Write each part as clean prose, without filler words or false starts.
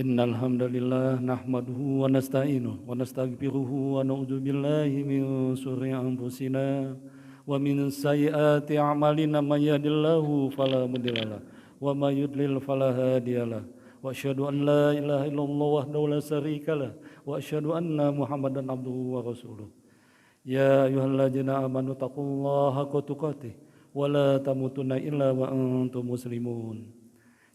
Innal hamdalillah nahmaduhu wa nasta'inuhu wa nastaghfiruhu wa na'udzu billahi min shururi anfusina wa min sayyiati a'malina may yahdihillahu fala mudhillalah wa may yudlil fala hadiyalah wa asyhadu an la ilaha illallah wahdahu la syarikalah wa asyhadu anna Muhammadan abduhu wa rasuluh. Ya ayyuhalladzina amanu taqullaha haqqa tuqatih wa la tamutunna illa wa antum muslimun.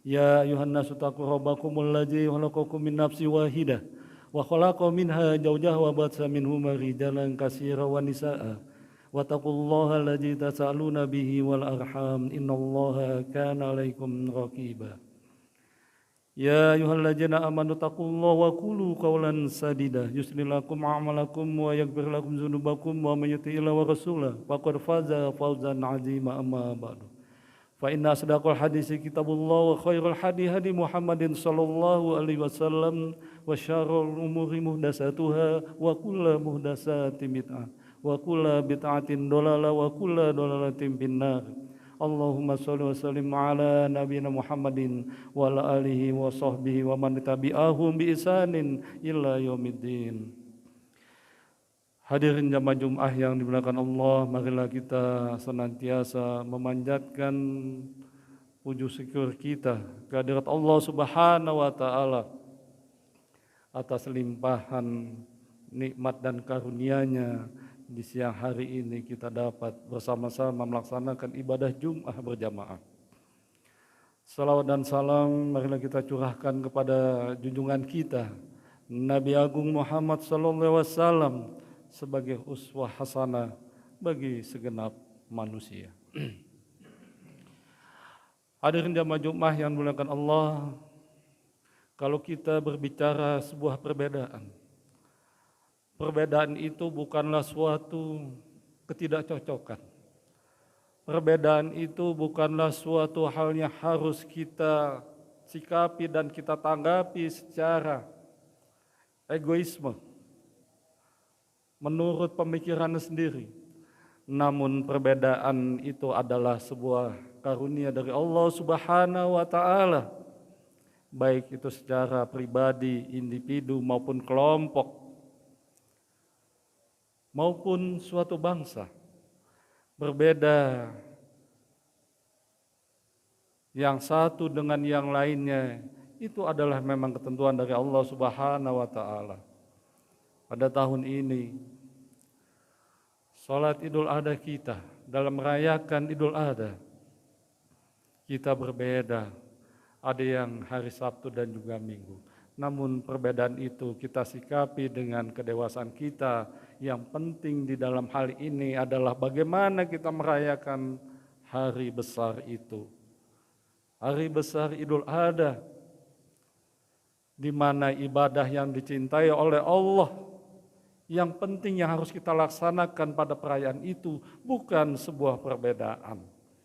Ya ayuhan nasu taqu rabbakumul ladzi khalaqakum min nafsin wahidah wa khalaqa minha zawjaha wa batsa minhuma rijalan katsiran wa nisaa'a wa taqullaha alladzi tasaaluna bihi wal arham innallaha kana 'alaikum raqiba. Ya ayyuhalladzina amanu taqullaha wa qulu qawlan sadida yuslih lakum a'malakum wa yaghfir lakum dzunubakum wa may yuti'illah wa rasulahu faqad faza fawzan 'azima amma ba'du. Fa inna asdaqal hadisi kitabullah wa khairul hadi hadi Muhammadin sallallahu alaihi wasallam wa syarrul umuri muhdatsatuha wa kullu muhdatsatin bid'ah wa kullu bid'atin dhalalah wa kullu dhalalatin finnar. Allahumma shalli wa sallim ala nabiyyina Muhammadin wa ala alihi wa sahbihi wa man tabi'ahum bi ihsanin ila yaumiddin. Hadirin jamaah Jumat yang dimuliakan Allah, marilah kita senantiasa memanjatkan puji syukur kita kehadirat Allah Subhanahu wa taala atas limpahan nikmat dan karunia-Nya di siang hari ini kita dapat bersama-sama melaksanakan ibadah Jumat berjamaah. Salawat dan salam marilah kita curahkan kepada junjungan kita Nabi Agung Muhammad sallallahu alaihi wasallam sebagai uswah hasanah bagi segenap manusia. Hadirin jamaah Jumat yang dimuliakan Allah, kalau kita berbicara sebuah perbedaan itu bukanlah suatu ketidakcocokan. Perbedaan itu bukanlah suatu hal yang harus kita sikapi dan kita tanggapi secara egoisme menurut pemikirannya sendiri. Namun perbedaan itu adalah sebuah karunia dari Allah Subhanahu wa taala, baik itu secara pribadi, individu maupun kelompok maupun suatu bangsa. Berbeda yang satu dengan yang lainnya itu adalah memang ketentuan dari Allah Subhanahu wa taala. Pada tahun ini, sholat Idul Adha kita, dalam merayakan Idul Adha, kita berbeda. Ada yang hari Sabtu dan juga Minggu. Namun perbedaan itu kita sikapi dengan kedewasaan kita. Yang penting di dalam hal ini adalah bagaimana kita merayakan hari besar itu. Hari besar Idul Adha, di mana ibadah yang dicintai oleh Allah. Yang penting yang harus kita laksanakan pada perayaan itu bukan sebuah perbedaan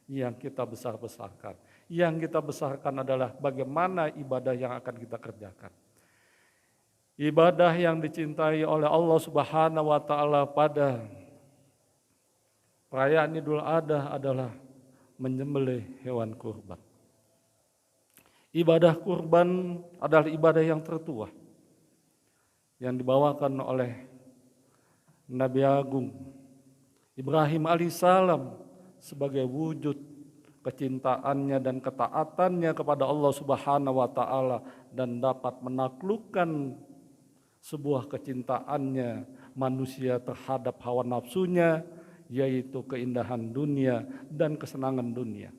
yang kita besar-besarkan. Yang kita besarkan adalah bagaimana ibadah yang akan kita kerjakan. Ibadah yang dicintai oleh Allah Subhanahu wa taala pada perayaan Idul Adha adalah menyembelih hewan kurban. Ibadah kurban adalah ibadah yang tertua yang dibawakan oleh Nabi Agung Ibrahim alaihissalam sebagai wujud kecintaannya dan ketaatannya kepada Allah Subhanahu wa taala dan dapat menaklukkan sebuah kecintaannya manusia terhadap hawa nafsunya, yaitu keindahan dunia dan kesenangan dunia.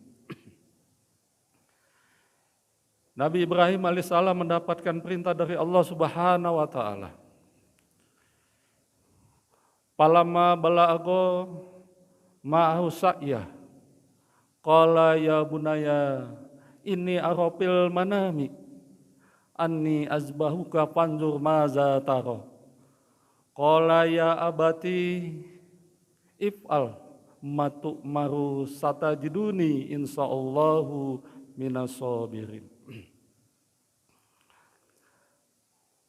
Nabi Ibrahim alaihissalam mendapatkan perintah dari Allah Subhanahu wa taala. Palama bala'ago ma'ahu sa'yah qala ya bunaya inni arafil manami anni azbahuka fanzur maza tara qala ya abati if'al matu maru satajiduni insyaallahu minas sabirin.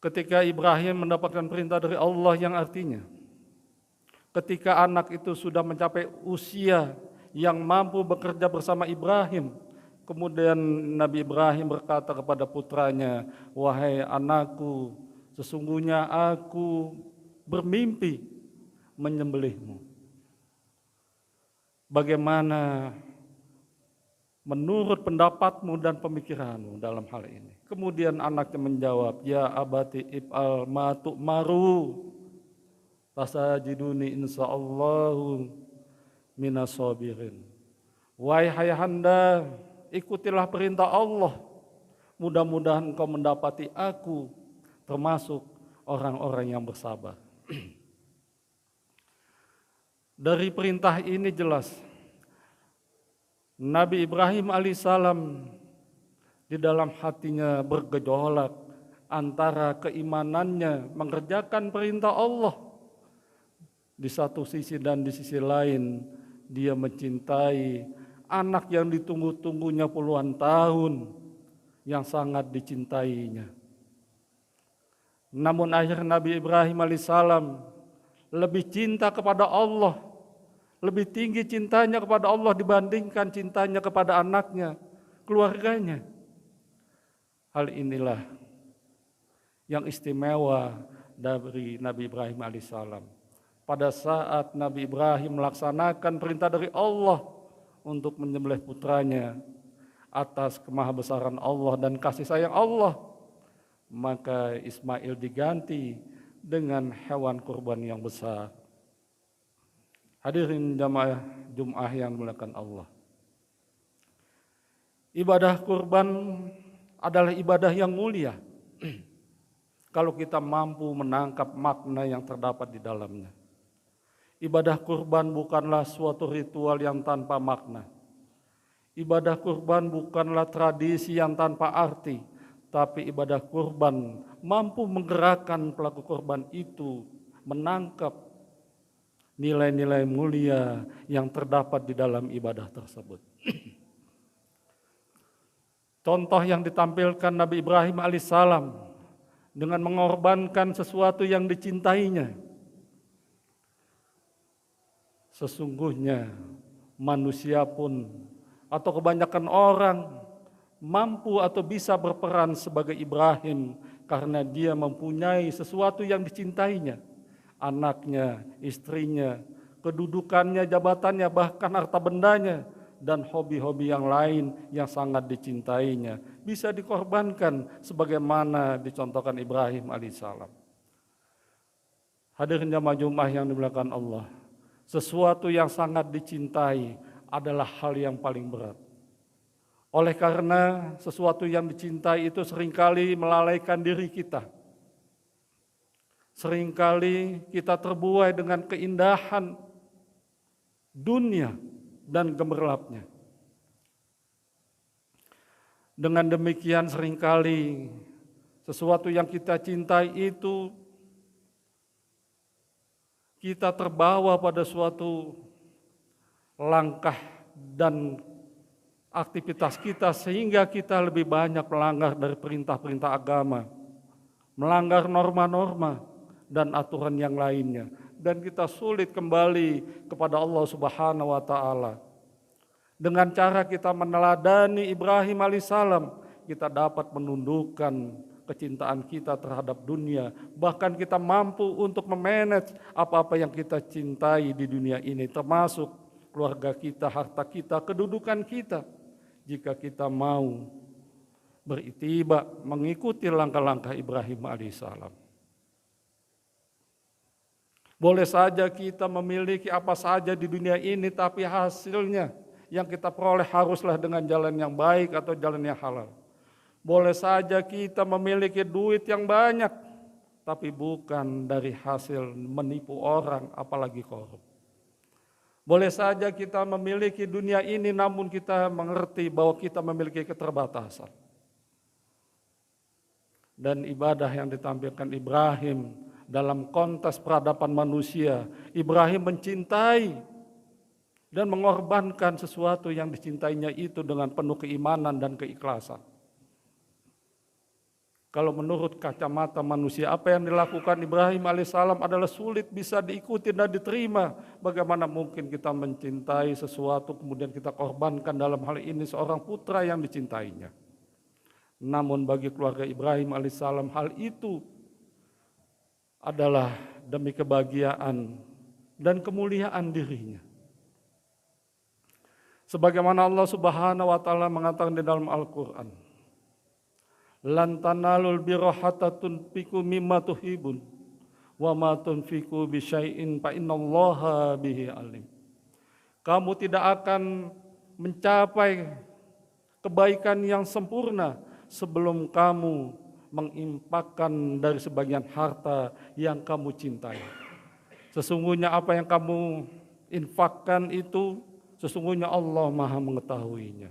Ketika Ibrahim mendapatkan perintah dari Allah yang artinya ketika anak itu sudah mencapai usia yang mampu bekerja bersama Ibrahim, Kemudian Nabi Ibrahim berkata kepada putranya, "Wahai anakku, sesungguhnya aku bermimpi menyembelihmu. Bagaimana menurut pendapatmu dan pemikiranmu dalam hal ini?" Kemudian anaknya menjawab, "Ya abati if'al ma tu'maru, tasajiduni insyaallahu minas sabirin." Wahai ayahanda, ikutilah perintah Allah. Mudah-mudahan engkau mendapati aku termasuk orang-orang yang bersabar. Dari perintah ini jelas Nabi Ibrahim alaihissalam di dalam hatinya bergejolak antara keimanannya mengerjakan perintah Allah di satu sisi, dan di sisi lain dia mencintai anak yang ditunggu-tunggunya puluhan tahun, yang sangat dicintainya. Namun akhirnya Nabi Ibrahim alaihissalam lebih cinta kepada Allah, lebih tinggi cintanya kepada Allah dibandingkan cintanya kepada anaknya, keluarganya. Hal inilah yang istimewa dari Nabi Ibrahim alaihissalam. Pada saat Nabi Ibrahim melaksanakan perintah dari Allah untuk menyembelih putranya atas kemahabesaran Allah dan kasih sayang Allah, maka Ismail diganti dengan hewan kurban yang besar. Hadirin jamaah Jum'ah yang dimuliakan Allah. Ibadah kurban adalah ibadah yang mulia kalau kita mampu menangkap makna yang terdapat di dalamnya. Ibadah kurban bukanlah suatu ritual yang tanpa makna. Ibadah kurban bukanlah tradisi yang tanpa arti, tapi ibadah kurban mampu menggerakkan pelaku kurban itu menangkap nilai-nilai mulia yang terdapat di dalam ibadah tersebut. Contoh yang ditampilkan Nabi Ibrahim alaihissalam dengan mengorbankan sesuatu yang dicintainya. Sesungguhnya manusia pun atau kebanyakan orang mampu atau bisa berperan sebagai Ibrahim karena dia mempunyai sesuatu yang dicintainya. Anaknya, istrinya, kedudukannya, jabatannya, bahkan harta bendanya, dan hobi-hobi yang lain yang sangat dicintainya bisa dikorbankan sebagaimana dicontohkan Ibrahim alaihissalam. Hadirin jamaah Jumat yang dimuliakan Allah, sesuatu yang sangat dicintai adalah hal yang paling berat. Oleh karena sesuatu yang dicintai itu seringkali melalaikan diri kita. Seringkali kita terbuai dengan keindahan dunia dan gemerlapnya. Dengan demikian seringkali sesuatu yang kita cintai itu kita terbawa pada suatu langkah dan aktivitas kita sehingga kita lebih banyak melanggar dari perintah-perintah agama, melanggar norma-norma dan aturan yang lainnya, dan kita sulit kembali kepada Allah Subhanahu wa taala. Dengan cara kita meneladani Ibrahim alaihissalam, kita dapat menundukkan kecintaan kita terhadap dunia, bahkan kita mampu untuk memanage apa-apa yang kita cintai di dunia ini, termasuk keluarga kita, harta kita, kedudukan kita, jika kita mau beritiba mengikuti langkah-langkah Ibrahim alaihissalam. Boleh saja kita memiliki apa saja di dunia ini, tapi hasilnya yang kita peroleh haruslah dengan jalan yang baik atau jalan yang halal. Boleh saja kita memiliki duit yang banyak, tapi bukan dari hasil menipu orang, apalagi korup. Boleh saja kita memiliki dunia ini, namun kita mengerti bahwa kita memiliki keterbatasan. Dan ibadah yang ditampilkan Ibrahim dalam konteks peradaban manusia, Ibrahim mencintai dan mengorbankan sesuatu yang dicintainya itu dengan penuh keimanan dan keikhlasan. Kalau menurut kacamata manusia, apa yang dilakukan Ibrahim alaihissalam adalah sulit bisa diikuti dan diterima. Bagaimana mungkin kita mencintai sesuatu kemudian kita korbankan, dalam hal ini seorang putra yang dicintainya. Namun bagi keluarga Ibrahim alaihissalam hal itu adalah demi kebahagiaan dan kemuliaan dirinya. Sebagaimana Allah Subhanahu wa taala mengatakan di dalam Al-Qur'an, lan tanalul birra hatta tunfiqu mimma tuhibun wa ma tunfiqu bi syai'in fa innallaha bihi alim. Kamu tidak akan mencapai kebaikan yang sempurna sebelum kamu menginfakkan dari sebagian harta yang kamu cintai. Sesungguhnya apa yang kamu infakkan itu, sesungguhnya Allah Maha mengetahuinya.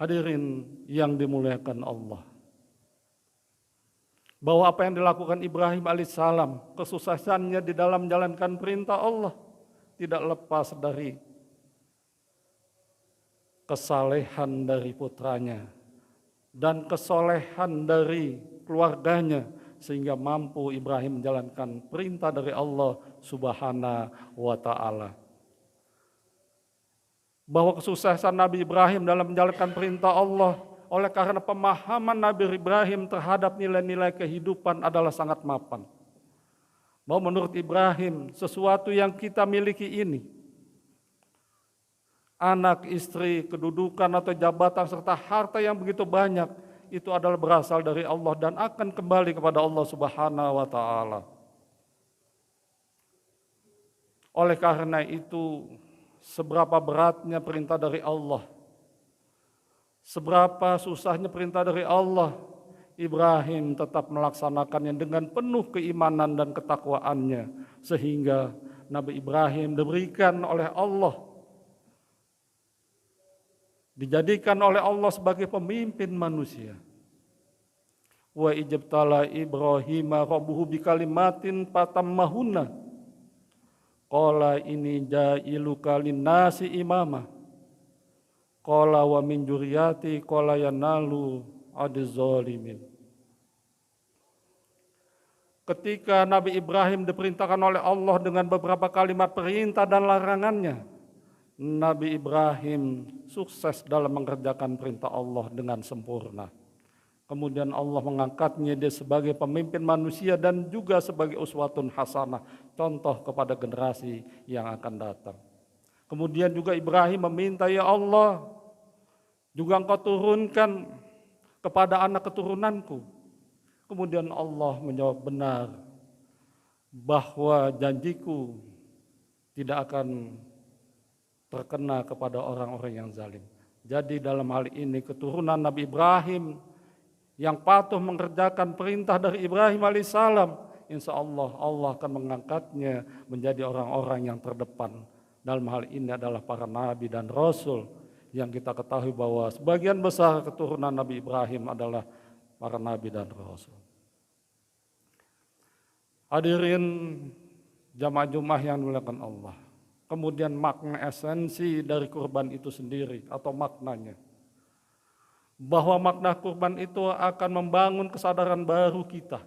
Hadirin yang dimuliakan Allah, bahwa apa yang dilakukan Ibrahim alaihissalam, kesuksesannya di dalam menjalankan perintah Allah tidak lepas dari kesalehan dari putranya dan kesolehan dari keluarganya, sehingga mampu Ibrahim menjalankan perintah dari Allah Subhanahu wa ta'ala. Bahwa kesuksesan Nabi Ibrahim dalam menjalankan perintah Allah oleh karena pemahaman Nabi Ibrahim terhadap nilai-nilai kehidupan adalah sangat mapan. Bahwa menurut Ibrahim, sesuatu yang kita miliki ini, anak, istri, kedudukan atau jabatan serta harta yang begitu banyak, itu adalah berasal dari Allah dan akan kembali kepada Allah Subhanahu wa ta'ala. Oleh karena itu, seberapa beratnya perintah dari Allah, seberapa susahnya perintah dari Allah, Ibrahim tetap melaksanakannya dengan penuh keimanan dan ketakwaannya, sehingga Nabi Ibrahim diberikan oleh Allah, dijadikan oleh Allah sebagai pemimpin manusia. Wa ijabtala Ibrahima rabbuhu bikalimatin fatammahunna. Qala ini ja'iluka linnasi imama. Qala wa min dzurriyyati qala yanalu adz-dzalimin. Ketika Nabi Ibrahim diperintahkan oleh Allah dengan beberapa kalimat perintah dan larangannya, Nabi Ibrahim sukses dalam mengerjakan perintah Allah dengan sempurna. Kemudian Allah mengangkatnya dia sebagai pemimpin manusia dan juga sebagai uswatun hasanah, contoh kepada generasi yang akan datang. Kemudian juga Ibrahim meminta, ya Allah, juga Engkau turunkan kepada anak keturunanku. Kemudian Allah menjawab, benar, bahwa janjiku tidak akan terkena kepada orang-orang yang zalim. Jadi dalam hal ini keturunan Nabi Ibrahim yang patuh mengerjakan perintah dari Ibrahim alaihissalam, insya Allah Allah akan mengangkatnya menjadi orang-orang yang terdepan. Dalam hal ini adalah para nabi dan rasul, yang kita ketahui bahwa sebagian besar keturunan Nabi Ibrahim adalah para nabi dan rasul. Hadirin jamaah Jumat yang dimuliakan Allah. Kemudian makna esensi dari kurban itu sendiri atau maknanya, bahwa makna kurban itu akan membangun kesadaran baru kita.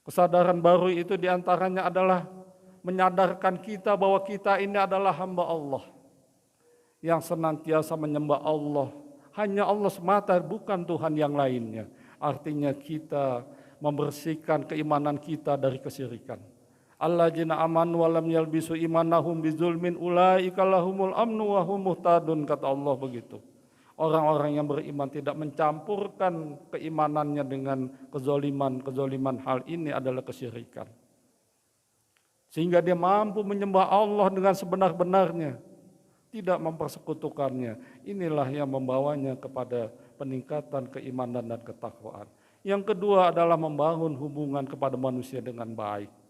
Kesadaran baru itu diantaranya adalah menyadarkan kita bahwa kita ini adalah hamba Allah yang senantiasa menyembah Allah. Hanya Allah semata, bukan Tuhan yang lainnya. Artinya kita membersihkan keimanan kita dari kesyirikan. Alladzina amanu wa lam yalbisu imanahum bizulmin ulaika lahumul amnu wa hum muhtadun, kata Allah begitu. Orang-orang yang beriman tidak mencampurkan keimanannya dengan kezoliman. Hal ini adalah kesyirikan. Sehingga dia mampu menyembah Allah dengan sebenar-benarnya, tidak mempersekutukannya. Inilah yang membawanya kepada peningkatan keimanan dan ketakwaan. Yang kedua adalah membangun hubungan kepada manusia dengan baik.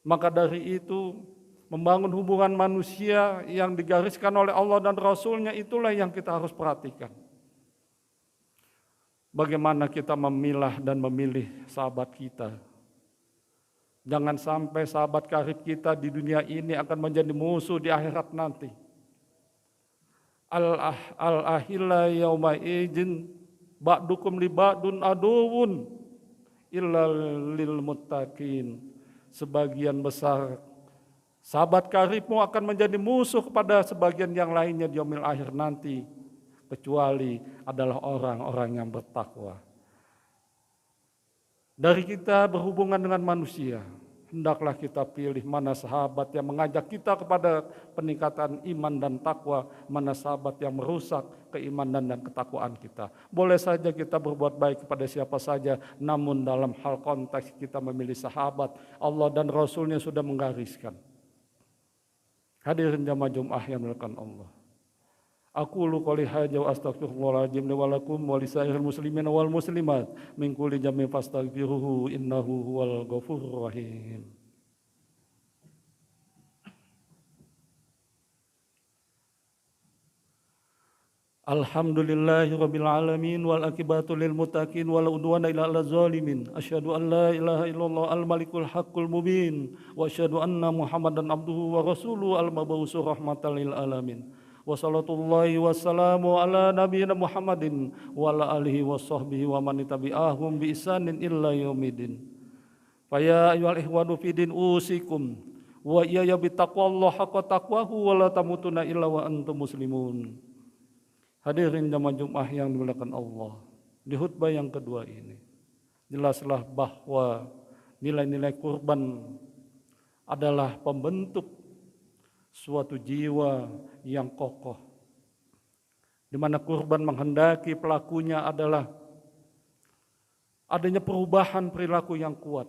Maka dari itu, membangun hubungan manusia yang digariskan oleh Allah dan Rasul-Nya itulah yang kita harus perhatikan. Bagaimana kita memilah dan memilih sahabat kita. Jangan sampai sahabat karib kita di dunia ini akan menjadi musuh di akhirat nanti. al-ahilla yauma idin ba'dukum li ba'dun aduwwun illa lil muttaqin. Sebagian besar sahabat karibmu akan menjadi musuh kepada sebagian yang lainnya di yaumil akhir nanti, kecuali adalah orang-orang yang bertakwa. Dari kita berhubungan dengan manusia, hendaklah kita pilih mana sahabat yang mengajak kita kepada peningkatan iman dan takwa, mana sahabat yang merusak keimanan dan ketakwaan kita. Boleh saja kita berbuat baik kepada siapa saja, namun dalam hal konteks kita memilih sahabat, Allah dan Rasulnya sudah menggariskan. Hadirin jamaah Jumat yang dimuliakan Allah. Aqulu qouli hadza wa astaghfirullahaladzim li wa lakum wa lisairil muslimin wal muslimat min kulli dhanbin fastaghfiruhu innahu huwal ghafurur rahim. Alhamdulillahi rabbil alamin wal akibatu lil muttaqin wala udwana illa 'alal zalimin. Asyhadu an la ilaha illallah al malikul haqqul mubin wa asyhadu anna muhammadan abduhu wa rasuluhu al mab'utsur rahmatan lil alamin. Wa salatullahi wassalamu ala nabiyyina Muhammadin wa ala alihi wa sahbihi wa man tabi'ahum bi ihsanin illa yaumidin. Fa ya ayyuhal ikhwanu fi din usikum wa iyaya bi taqwallahi haqqa taqwahu wa la tamutunna illa wa antum muslimun. Hadirin jamaah Jumat yang dimuliakan Allah. Di khutbah yang kedua ini jelaslah bahwa nilai-nilai kurban adalah pembentuk suatu jiwa yang kokoh, di mana kurban menghendaki pelakunya adalah adanya perubahan perilaku yang kuat.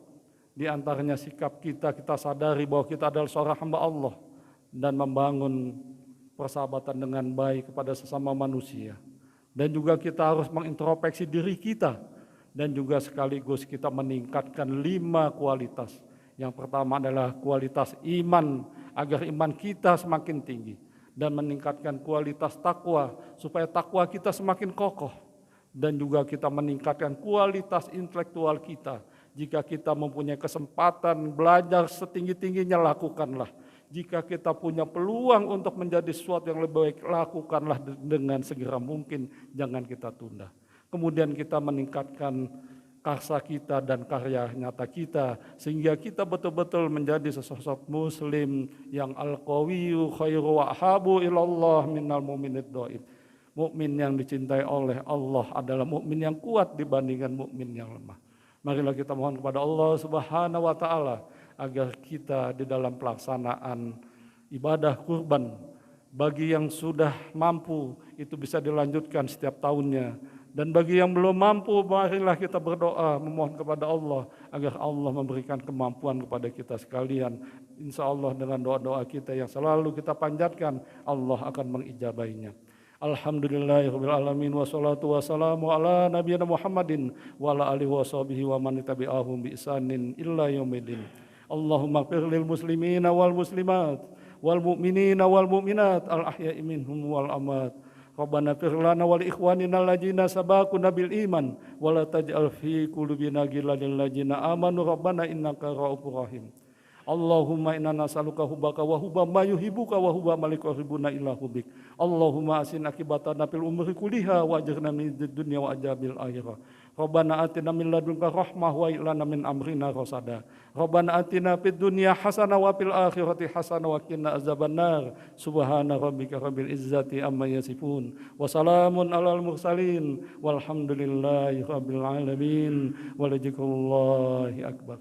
Di antaranya sikap kita sadari bahwa kita adalah seorang hamba Allah dan membangun persahabatan dengan baik kepada sesama manusia. Dan juga kita harus mengintrospeksi diri kita dan juga sekaligus kita meningkatkan 5 kualitas. Yang pertama adalah kualitas iman, agar iman kita semakin tinggi, dan meningkatkan kualitas takwa supaya takwa kita semakin kokoh, dan juga kita meningkatkan kualitas intelektual kita. Jika kita mempunyai kesempatan belajar setinggi-tingginya, lakukanlah. Jika kita punya peluang untuk menjadi sesuatu yang lebih baik, lakukanlah dengan segera mungkin, jangan kita tunda. Kemudian kita meningkatkan karsa kita dan karya nyata kita, sehingga kita betul-betul menjadi sesosok muslim yang al-qawiyyu khairu wa ahabu ilallah minal mu'minid dhaif. Mukmin yang dicintai oleh Allah adalah mukmin yang kuat dibandingkan mukmin yang lemah. Marilah kita mohon kepada Allah Subhanahu wa taala agar kita di dalam pelaksanaan ibadah kurban, bagi yang sudah mampu itu bisa dilanjutkan setiap tahunnya. Dan bagi yang belum mampu, marilah kita berdoa memohon kepada Allah agar Allah memberikan kemampuan kepada kita sekalian. Insya Allah dengan doa-doa kita yang selalu kita panjatkan, Allah akan mengijabainya. Alhamdulillahirabbil alamin wassalatu wassalamu ala nabiyyina Muhammadin wa ala alihi washabihi wa man tabi'ahum bi ihsanin illa yaumil. Allahumma ighfir lil muslimina wal muslimat wal mu'minina wal mu'minat al ahya'i minhum wal amwat. Rabbana ighfir lana wa li ikhwanina alladzina sabaquna bil iman wa la taj'al fi qulubina ghillan lil ladzina amanu rabbana innaka ra'ufur rahim. Allahumma inna nas'aluka hubbaka wa hubba ma yuhibbuka wa hubba ma liqarribuna ila hubbik. Allahumma asin akibatana fil umri kulliha wa ajirna min dunya wa ajabil akhirah. Rabbana atina min ladunka rahmah wa ilana min amrina rasada. Rabbana atina fid dunya hasanah wa fil akhirati hasanah wa qina azabannar. Subhana rabbika rabbil izzati amma yasifun. Wa salamun alal mursalin walhamdulillahi rabbil alamin. Wa la dzikrullahi akbar.